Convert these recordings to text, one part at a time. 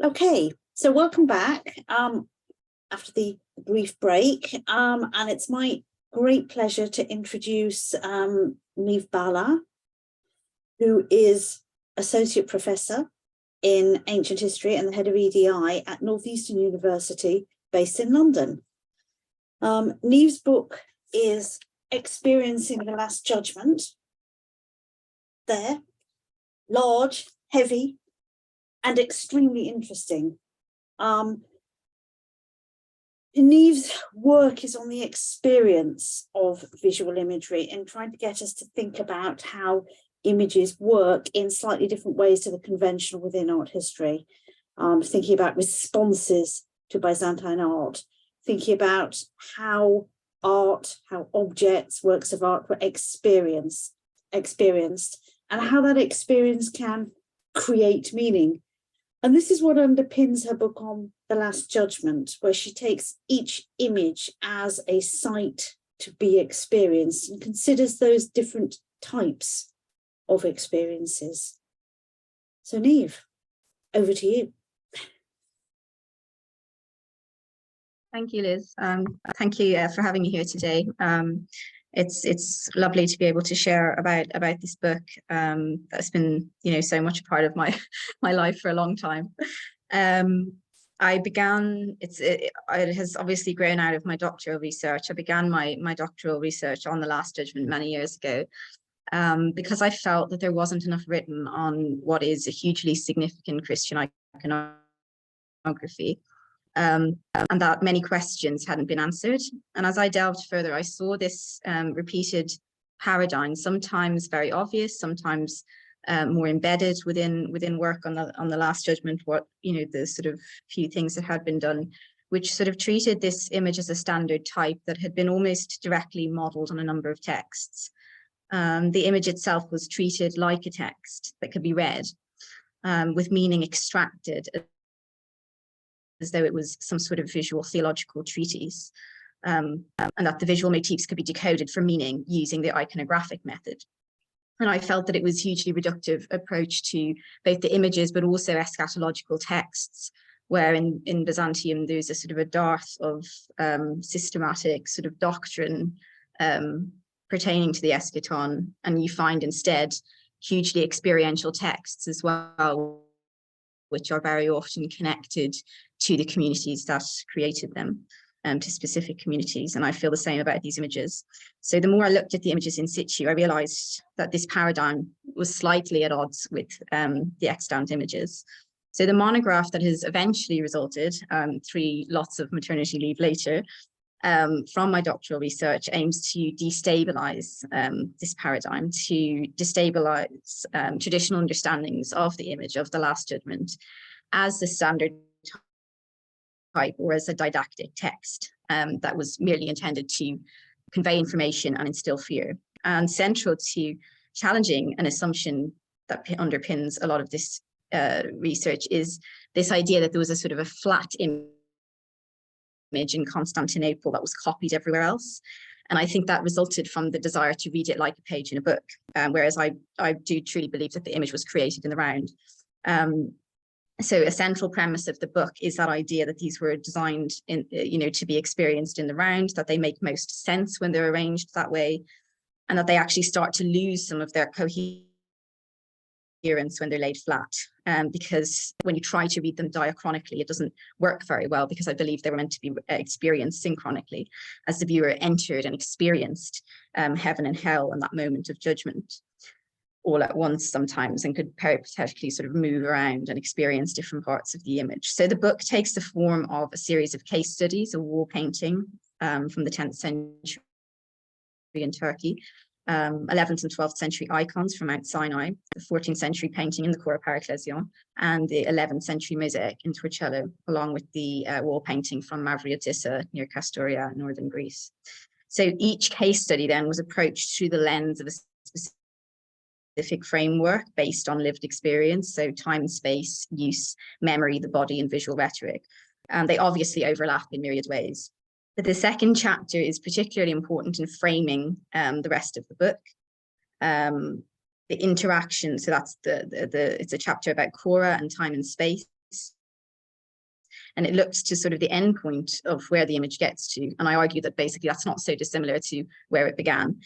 Okay, so welcome back after the brief break, and it's my great pleasure to introduce Niamh Bhalla, who is Associate Professor in Ancient History and the head of EDI at Northeastern University, based in London. Niamh's book is Experiencing the Last Judgement. There, large, heavy, and extremely interesting. Niamh's work is on the experience of visual imagery and trying to get us to think about how images work in slightly different ways to the conventional within art history. Thinking about responses to Byzantine art, thinking about how art, how objects, works of art were experienced, and how that experience can create meaning. And this is what underpins her book on The Last Judgement, where she takes each image as a sight to be experienced and considers those different types of experiences. So Niamh, over to you. Thank you, Liz. Thank you for having me here today. It's lovely to be able to share about this book that's been, so much a part of my life for a long time. It has obviously grown out of my doctoral research. I began my doctoral research on The Last Judgement many years ago because I felt that there wasn't enough written on what is a hugely significant Christian iconography. And that many questions hadn't been answered. And as I delved further, I saw this repeated paradigm, sometimes very obvious, sometimes more embedded within work on the Last Judgement. The sort of few things that had been done, which sort of treated this image as a standard type that had been almost directly modeled on a number of texts. The image itself was treated like a text that could be read, with meaning extracted, as though it was some sort of visual theological treatise, and that the visual motifs could be decoded for meaning using the iconographic method. And I felt that it was a hugely reductive approach to both the images, but also eschatological texts, where in Byzantium, there's a sort of a dearth of systematic sort of doctrine pertaining to the eschaton, and you find instead hugely experiential texts as well, which are very often connected to the communities that created them, to specific communities. And I feel the same about these images. So the more I looked at the images in situ, I realized that this paradigm was slightly at odds with the extant images. So the monograph that has eventually resulted, 3 lots of maternity leave later, from my doctoral research aims to destabilize this paradigm, to destabilize traditional understandings of the image of the Last Judgement as the standard type or as a didactic text that was merely intended to convey information and instill fear. And central to challenging an assumption that underpins a lot of this research is this idea that there was a sort of a flat image in Constantinople that was copied everywhere else. And I think that resulted from the desire to read it like a page in a book, whereas I do truly believe that the image was created in the round. So a central premise of the book is that idea that these were designed to be experienced in the round, that they make most sense when they're arranged that way, and that they actually start to lose some of their coherence when they're laid flat. Because when you try to read them diachronically, it doesn't work very well, because I believe they were meant to be experienced synchronically as the viewer entered and experienced heaven and hell in that moment of judgment all at once sometimes, and could peripatetically sort of move around and experience different parts of the image. So the book takes the form of a series of case studies, a wall painting from the 10th century in Turkey, 11th and 12th century icons from Mount Sinai, the 14th century painting in the Chora Paraklesion, and the 11th century mosaic in Torcello, along with the wall painting from Mavriotissa near Kastoria, northern Greece. So each case study then was approached through the lens of a specific framework based on lived experience, so time and space, use, memory, the body, and visual rhetoric. And they obviously overlap in myriad ways. But the second chapter is particularly important in framing the rest of the book. The interaction, so that's it's a chapter about Chora and time and space, and it looks to sort of the end point of where the image gets to. And I argue that basically that's not so dissimilar to where it began.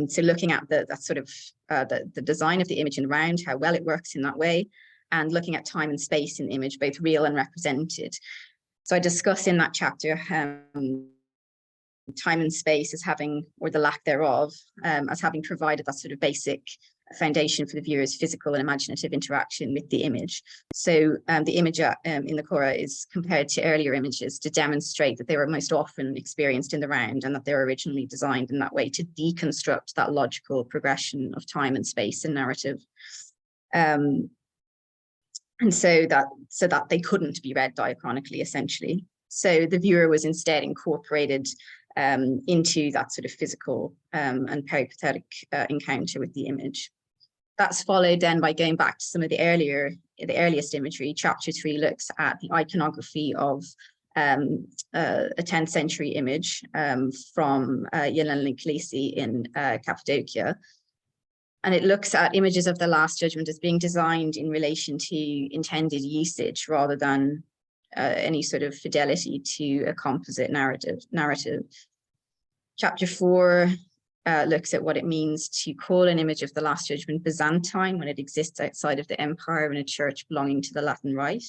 So looking at that sort of the design of the image in the round, how well it works in that way, and looking at time and space in the image, both real and represented. So I discuss in that chapter time and space as having, or the lack thereof, as having provided that sort of basic foundation for the viewer's physical and imaginative interaction with the image. So the image in the Cora is compared to earlier images to demonstrate that they were most often experienced in the round, and that they were originally designed in that way to deconstruct that logical progression of time and space and narrative. And so that they couldn't be read diachronically, essentially. So the viewer was instead incorporated into that sort of physical and peripatetic encounter with the image. That's followed then by going back to some of the earliest imagery. Chapter 3 looks at the iconography of a 10th century image from Yelena in Cappadocia. And it looks at images of the Last Judgment as being designed in relation to intended usage rather than any sort of fidelity to a composite narrative. Chapter 4 looks at what it means to call an image of the Last Judgment Byzantine when it exists outside of the empire in a church belonging to the Latin Rite.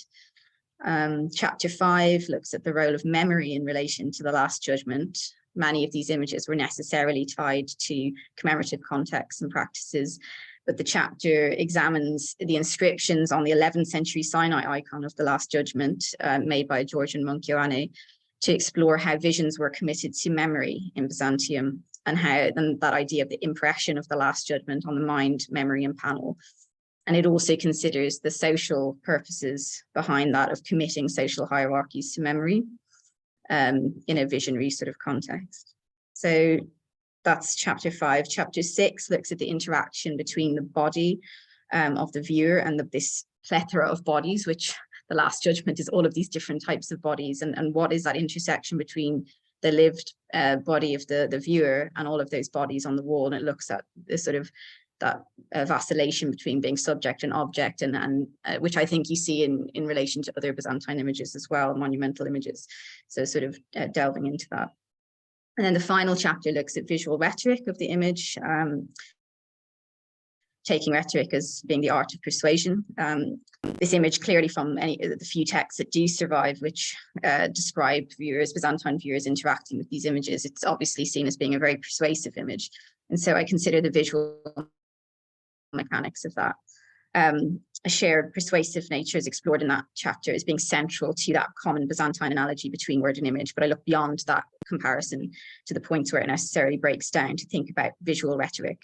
Chapter 5 looks at the role of memory in relation to the Last Judgment. Many of these images were necessarily tied to commemorative contexts and practices, but the chapter examines the inscriptions on the 11th century Sinai icon of the Last Judgment made by a Georgian monk, Ioannis, to explore how visions were committed to memory in Byzantium, and how that idea of the impression of the Last Judgment on the mind, memory, and panel. And it also considers the social purposes behind that of committing social hierarchies to memory in a visionary sort of context. So that's chapter 5. Chapter 6 looks at the interaction between the body of the viewer and this plethora of bodies, which the Last Judgment is all of these different types of bodies, and what is that intersection between the lived body of the viewer and all of those bodies on the wall. And it looks at the sort of that vacillation between being subject and object, and which I think you see in relation to other Byzantine images as well, monumental images. So sort of delving into that. And then the final chapter looks at visual rhetoric of the image, taking rhetoric as being the art of persuasion. This image clearly from the few texts that do survive, which describe viewers, Byzantine viewers interacting with these images, it's obviously seen as being a very persuasive image. And so I consider the visual mechanics of that. A shared persuasive nature is explored in that chapter as being central to that common Byzantine analogy between word and image, but I look beyond that comparison to the points where it necessarily breaks down to think about visual rhetoric.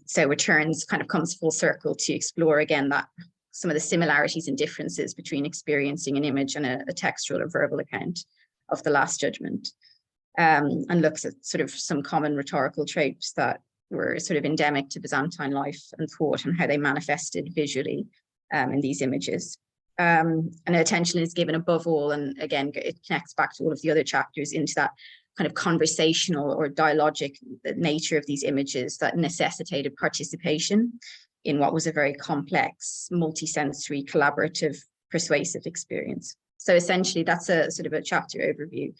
So returns kind of comes full circle to explore again that some of the similarities and differences between experiencing an image and a textual or verbal account of the Last Judgment, and looks at sort of some common rhetorical tropes that were sort of endemic to Byzantine life and thought, and how they manifested visually in these images. And attention is given above all, and again, it connects back to all of the other chapters, into that kind of conversational or dialogic nature of these images that necessitated participation in what was a very complex, multi-sensory, collaborative, persuasive experience. So essentially, that's a sort of a chapter overview.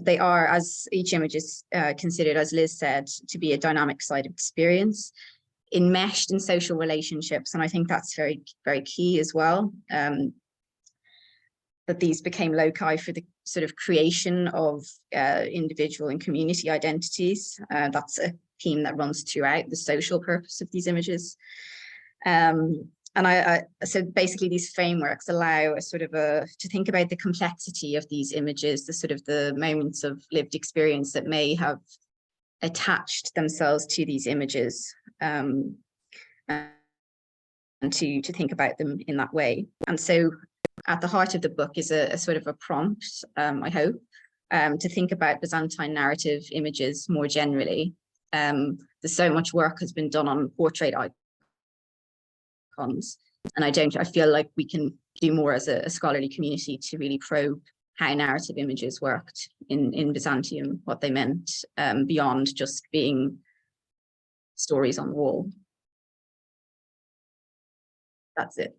They are, as each image is considered, as Liz said, to be a dynamic side of experience, enmeshed in social relationships. And I think that's very, very key as well, that these became loci for the sort of creation of individual and community identities. That's a theme that runs throughout the social purpose of these images. And so basically these frameworks allow a sort of to think about the complexity of these images, the sort of the moments of lived experience that may have attached themselves to these images, and to think about them in that way. And so at the heart of the book is a sort of a prompt, I hope, to think about Byzantine narrative images more generally. There's so much work has been done on portrait icons, and I feel like we can do more as a scholarly community to really probe how narrative images worked in Byzantium, what they meant, beyond just being stories on the wall. That's it.